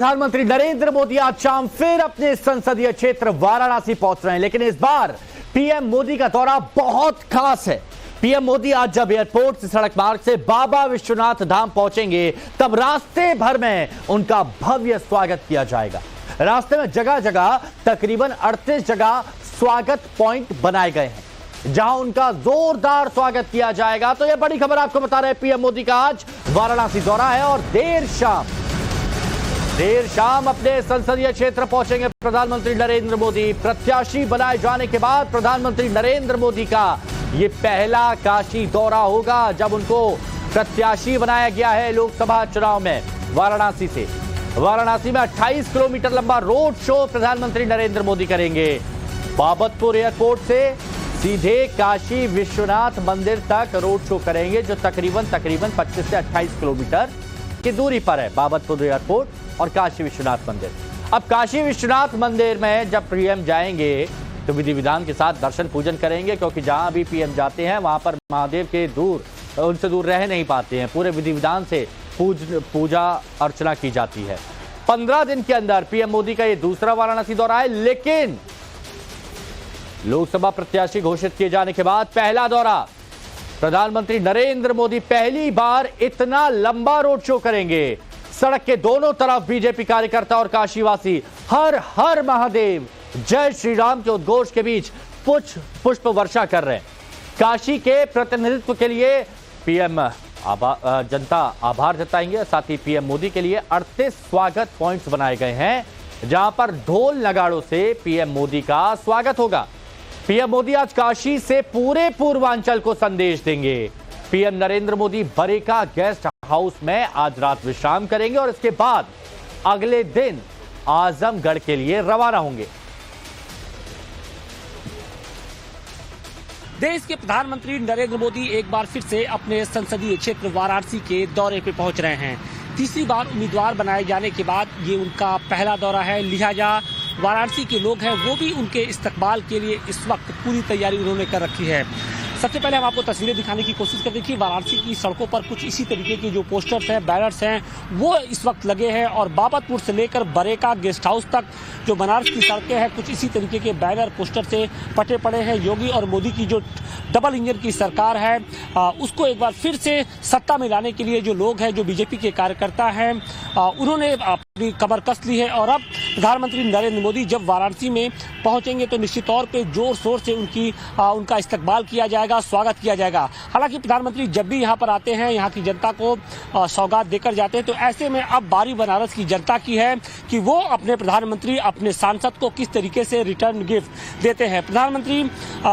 प्रधानमंत्री नरेंद्र मोदी आज शाम फिर अपने संसदीय क्षेत्र वाराणसी पहुंच रहे हैं, लेकिन इस बार पीएम मोदी का दौरा बहुत खास है। पीएम मोदी आज जब एयरपोर्ट से सड़क मार्ग से बाबा विश्वनाथ धाम पहुंचेंगे, तब रास्ते भर में उनका भव्य स्वागत किया जाएगा। रास्ते में जगह जगह तकरीबन 38 जगह स्वागत पॉइंट बनाए गए हैं, जहां उनका जोरदार स्वागत किया जाएगा। तो यह बड़ी खबर आपको बता रहे हैं, पीएम मोदी का आज वाराणसी दौरा है और देर शाम अपने संसदीय क्षेत्र पहुंचेंगे प्रधानमंत्री नरेंद्र मोदी। प्रत्याशी बनाए जाने के बाद प्रधानमंत्री नरेंद्र मोदी का यह पहला काशी दौरा होगा, जब उनको प्रत्याशी बनाया गया है लोकसभा चुनाव में। वाराणसी में 28 किलोमीटर लंबा रोड शो प्रधानमंत्री नरेंद्र मोदी करेंगे। बाबतपुर एयरपोर्ट से सीधे काशी विश्वनाथ मंदिर तक रोड शो करेंगे, जो तकरीबन 25 से 28 किलोमीटर की दूरी पर है। बाबतपुर एयरपोर्ट और काशी विश्वनाथ मंदिर। अब काशी विश्वनाथ मंदिर में जब पीएम जाएंगे तो विधि विधान के साथ दर्शन पूजन करेंगे, क्योंकि जहां भी पीएम जाते हैं वहां पर महादेव के उनसे दूर रह नहीं पाते हैं। पूरे विधि विधान से पूजा अर्चना की जाती है। 15 दिन के अंदर पीएम मोदी का यह दूसरा वाराणसी दौरा है, लेकिन लोकसभा प्रत्याशी घोषित किए जाने के बाद पहला दौरा। प्रधानमंत्री नरेंद्र मोदी पहली बार इतना लंबा रोड शो करेंगे। सड़क के दोनों तरफ बीजेपी कार्यकर्ता और काशीवासी हर हर महादेव, जय श्री राम के उद्घोष के बीच पुष्प वर्षा कर रहे हैं। काशी के प्रतिनिधित्व के लिए पीएम जनता आभार जताएंगे। साथ ही पीएम मोदी के लिए 38 स्वागत पॉइंट्स बनाए गए हैं, जहां पर ढोल नगाड़ों से पीएम मोदी का स्वागत होगा। पीएम मोदी आज काशी से पूरे पूर्वांचल को संदेश देंगे। PM Narendra Modi Bareka guest house में आज रात विश्राम करेंगे और इसके बाद अगले दिन आजमगढ़ के लिए रवाना होंगे। देश के प्रधानमंत्री नरेंद्र मोदी एक बार फिर से अपने संसदीय क्षेत्र वाराणसी के दौरे पे पहुंच रहे हैं। तीसरी बार उम्मीदवार बनाए जाने के बाद ये उनका पहला दौरा है, लिहाजा वाराणसी के लोग हैं वो भी उनके इस्तकबाल के लिए इस वक्त पूरी तैयारी उन्होंने कर रखी है। सबसे पहले हम आपको तस्वीरें दिखाने की कोशिश करते हैं कि वाराणसी की सड़कों पर कुछ इसी तरीके के जो पोस्टर्स हैं, बैनर्स हैं, वो इस वक्त लगे हैं। और बाबतपुर से लेकर बरेका गेस्ट हाउस तक जो बनारस की सड़कें हैं, कुछ इसी तरीके के बैनर पोस्टर से पटे पड़े हैं। योगी और मोदी की जो डबल इंजन की सरकार है, उसको एक बार फिर से सत्ता में लाने के लिए जो लोग हैं, जो बीजेपी के कार्यकर्ता हैं, उन्होंने अपनी कमर कस ली है। और अब प्रधानमंत्री नरेंद्र मोदी जब वाराणसी में पहुंचेंगे तो निश्चित तौर पे जोर शोर से उनका इस्तकबाल किया जाएगा, स्वागत किया जाएगा। हालांकि प्रधानमंत्री जब भी यहां पर आते हैं, यहां की जनता को सौगात देकर जाते हैं, तो ऐसे में अब बारी बनारस की जनता की है कि वो अपने प्रधानमंत्री, अपने सांसद को किस तरीके से रिटर्न गिफ्ट देते हैं। प्रधानमंत्री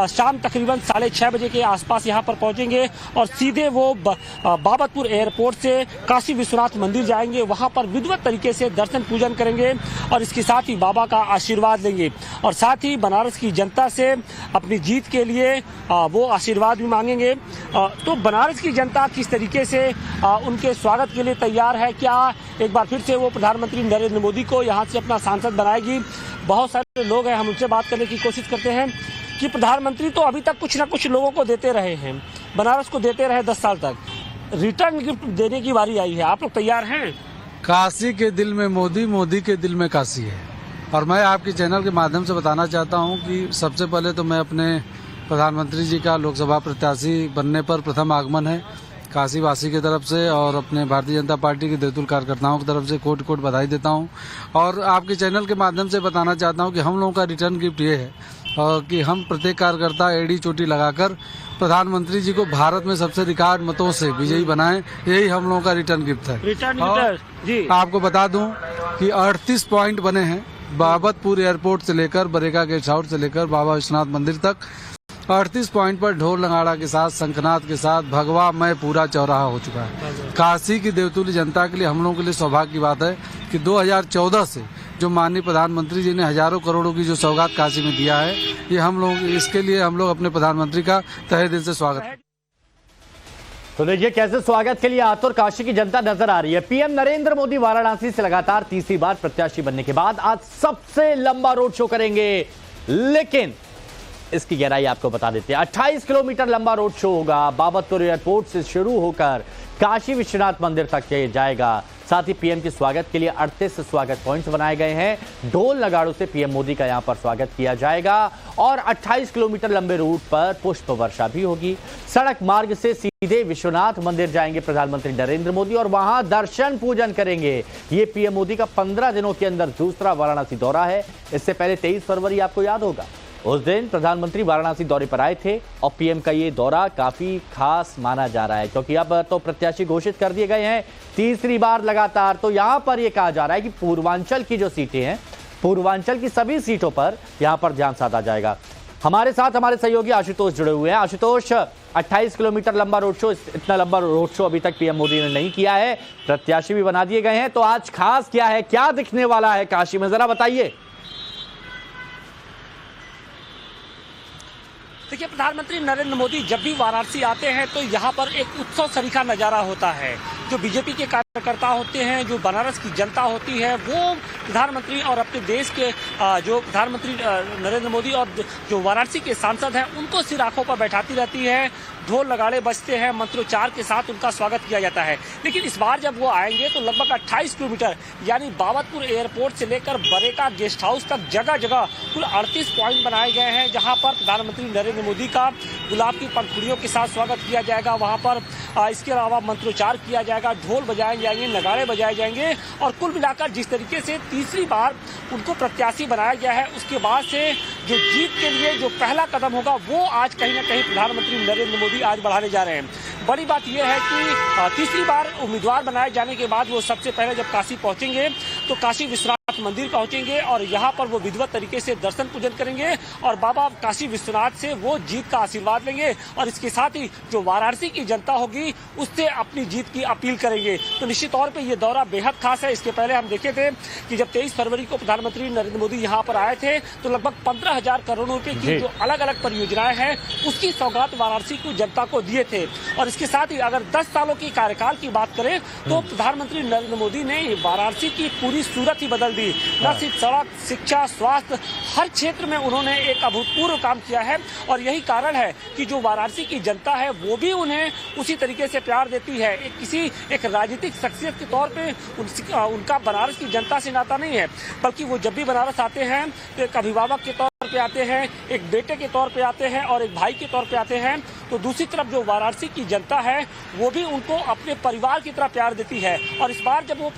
शाम तकरीबन 6:30 बजे के आसपास यहां पर पहुंचेंगे और सीधे वो बाबतपुर एयरपोर्ट से काशी विश्वनाथ मंदिर जाएंगे। वहां पर विधिवत तरीके से दर्शन पूजन करेंगे और इसके साथ ही बाबा का आशीर्वाद लेंगे और साथ ही बनारस की जनता से अपनी जीत के लिए वो आशीर्वाद भी मांगेंगे। तो बनारस की जनता किस तरीके से उनके स्वागत के लिए तैयार है, क्या एक बार फिर से वो प्रधानमंत्री नरेंद्र मोदी को यहाँ से अपना सांसद बनाएगी? बहुत सारे लोग हैं, हम उनसे बात करने की कोशिश करते हैं कि प्रधानमंत्री तो अभी तक कुछ ना कुछ लोगों को देते रहे हैं, बनारस को देते रहे 10 साल तक। रिटर्न गिफ्ट देने की बारी आई है, आप लोग तैयार हैं? काशी के दिल में मोदी, मोदी के दिल में काशी है। और मैं आपके चैनल के माध्यम से बताना चाहता हूं कि सबसे पहले तो मैं अपने प्रधानमंत्री जी का लोकसभा प्रत्याशी बनने पर प्रथम आगमन है काशी वासी की तरफ से, और अपने भारतीय जनता पार्टी के देतुल कार्यकर्ताओं की तरफ से कोट कोट बधाई देता हूं। और आपके चैनल के माध्यम से बताना चाहता हूं कि हम लोगों का रिटर्न गिफ्ट ये है कि हम प्रत्येक कार्यकर्ता एड़ी चोटी लगाकर प्रधानमंत्री जी को भारत में सबसे रिकॉर्ड मतों से विजयी बनाएं, यही हम लोगों का रिटर्न गिफ्ट है। रिटर्न जी आपको बता दूं कि 38 पॉइंट बने हैं, बाबतपुर एयरपोर्ट से लेकर बरेका गेस्ट हाउस से लेकर बाबा विश्वनाथ मंदिर तक 38 पॉइंट पर ढोल नगाड़ा के साथ, शंखनाद के साथ भगवा में पूरा चौराहा हो चुका है। काशी की देवतुल्य जनता के लिए, हम लोगों के लिए सौभाग्य की बात है कि 2014 से जो माननीय प्रधानमंत्री जी ने हजारों करोड़ों की जो सौगात काशी में दिया है, ये हम लोग, इसके लिए हम लोग अपने प्रधानमंत्री का तहे दिल से स्वागत। तो देखिए कैसे स्वागत के लिए आतुर काशी की जनता नजर आ रही है। पीएम नरेंद्र मोदी वाराणसी से लगातार तीसरी बार प्रत्याशी बनने के बाद आज सबसे लंबा रोड शो करेंगे, लेकिन इसकी गहराई आपको बता देते हैं। 28 किलोमीटर लंबा रोड शो होगा। बाबतपुर एयरपोर्ट से शुरू होकर काशी विश्वनाथ मंदिर तक जाएगा। साथ ही पीएम के स्वागत के लिए 38 स्वागत पॉइंट्स बनाए गए हैं। ढोल नगाड़ों से पीएम मोदी का यहां पर स्वागत किया जाएगा और 28 किलोमीटर लंबे रूट पर पुष्प वर्षा भी होगी। सड़क मार्ग से सीधे विश्वनाथ मंदिर जाएंगे प्रधानमंत्री नरेंद्र मोदी और वहां दर्शन पूजन करेंगे। ये पीएम मोदी का 15 दिनों के अंदर दूसरा वाराणसी दौरा है। इससे पहले 23 फरवरी आपको याद होगा, उस दिन प्रधानमंत्री वाराणसी दौरे पर आए थे और पीएम का ये दौरा काफी खास माना जा रहा है क्योंकि अब तो प्रत्याशी घोषित कर दिए गए हैं तीसरी बार लगातार। तो यहां पर यह कहा जा रहा है कि पूर्वांचल की जो सीटें हैं, पूर्वांचल की सभी सीटों पर यहां पर ध्यान साधा जाएगा। हमारे साथ हमारे सहयोगी आशुतोष जुड़े हुए हैं। आशुतोष, 28 किलोमीटर लंबा रोड शो, इतना लंबा रोड शो अभी तक पीएम मोदी ने नहीं किया है, प्रत्याशी भी बना दिए गए हैं, तो आज खास क्या है, क्या दिखने वाला है काशी में, जरा बताइए। देखिए, प्रधानमंत्री नरेंद्र मोदी जब भी वाराणसी आते हैं तो यहाँ पर एक उत्सव सरीखा नजारा होता है। जो बीजेपी के कार्यकर्ता होते हैं, जो बनारस की जनता होती है, वो प्रधानमंत्री और अपने देश के जो प्रधानमंत्री नरेंद्र मोदी और जो वाराणसी के सांसद हैं उनको सिर आंखों पर बैठाती रहती है। ढोल नगाड़े बजते हैं, मंत्रोच्चार के साथ उनका स्वागत किया जाता है। लेकिन इस बार जब वो आएंगे तो लगभग 28 किलोमीटर यानी बाबतपुर एयरपोर्ट से लेकर बरेका गेस्ट हाउस तक जगह जगह कुल 38 पॉइंट बनाए गए हैं जहां पर प्रधानमंत्री नरेंद्र मोदी का गुलाब की पंखुड़ियों के साथ स्वागत किया जाएगा। वहां पर इसके अलावा मंत्रोच्चार किया जाएगा, ढोल बजाए जाएंगे, नगाड़े बजाए जाएंगे और कुल मिलाकर जिस तरीके से तीसरी बार उनको प्रत्याशी बनाया गया है, उसके बाद से जो जीत के लिए जो पहला कदम होगा वो आज कहीं ना कहीं प्रधानमंत्री नरेंद्र मोदी आज बढ़ाने जा रहे हैं। बड़ी बात यह है कि तीसरी बार उम्मीदवार बनाए जाने के बाद वो सबसे पहले जब काशी पहुंचेंगे तो काशी विश्वनाथ मंदिर पहुंचेंगे और यहाँ पर वो विधिवत तरीके से दर्शन पूजन करेंगे और बाबा काशी विश्वनाथ से वो जीत का आशीर्वाद लेंगे और इसके साथ ही जो वाराणसी की जनता होगी उससे अपनी जीत की अपील करेंगे। तो निश्चित तौर पे ये दौरा बेहद खास है। इसके पहले हम देखे थे कि जब 23 फरवरी को प्रधानमंत्री नरेंद्र मोदी यहाँ पर आए थे तो लगभग 15,000 करोड़ रुपए की जो अलग अलग परियोजनाएं हैं उसकी सौगात वाराणसी की जनता को दिए थे। और इसके साथ ही अगर 10 सालों की कार्यकाल की बात करें तो प्रधानमंत्री नरेंद्र मोदी ने वाराणसी की पूरी सूरत ही बदल दी। न सिर्फ सड़क, शिक्षा, स्वास्थ्य, हर क्षेत्र में उन्होंने एक अभूतपूर्व काम किया है और यही कारण है कि जो वाराणसी की जनता है वो भी उन्हें उसी तरीके से प्यार देती है। एक राजनीतिक शख्सियत के तौर पे उनका बनारस की जनता से नाता नहीं है, बल्कि वो जब भी बनारस आते हैं तो एक अभिभावक के तौर पे आते हैं, एक बेटे के तौर पे आते हैं और एक भाई के तौर पे आते हैं। तो दूसरी तरफ जो वाराणसी की जनता है वो भी उनको अपने परिवार की तरह प्यार देती है। और इस बार जब वो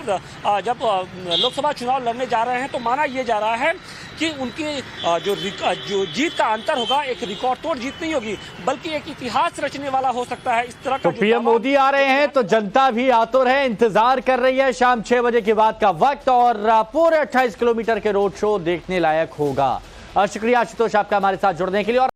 लोकसभा चुनाव लड़ने जा रहे हैं तो माना यह जा रहा है कि उनकी जो जीत का अंतर होगा एक रिकॉर्ड तोड़ जीत नहीं होगी, बल्कि एक इतिहास रचने वाला हो सकता है। इस तरह का तो पीएम मोदी आ रहे हैं तो जनता भी आतुर है, इंतजार कर रही है। शाम 6 बजे के बाद का वक्त और पूरे 28 किलोमीटर के रोड शो देखने लायक होगा। शुक्रिया आशुतोष आपका हमारे साथ जुड़ने के लिए। और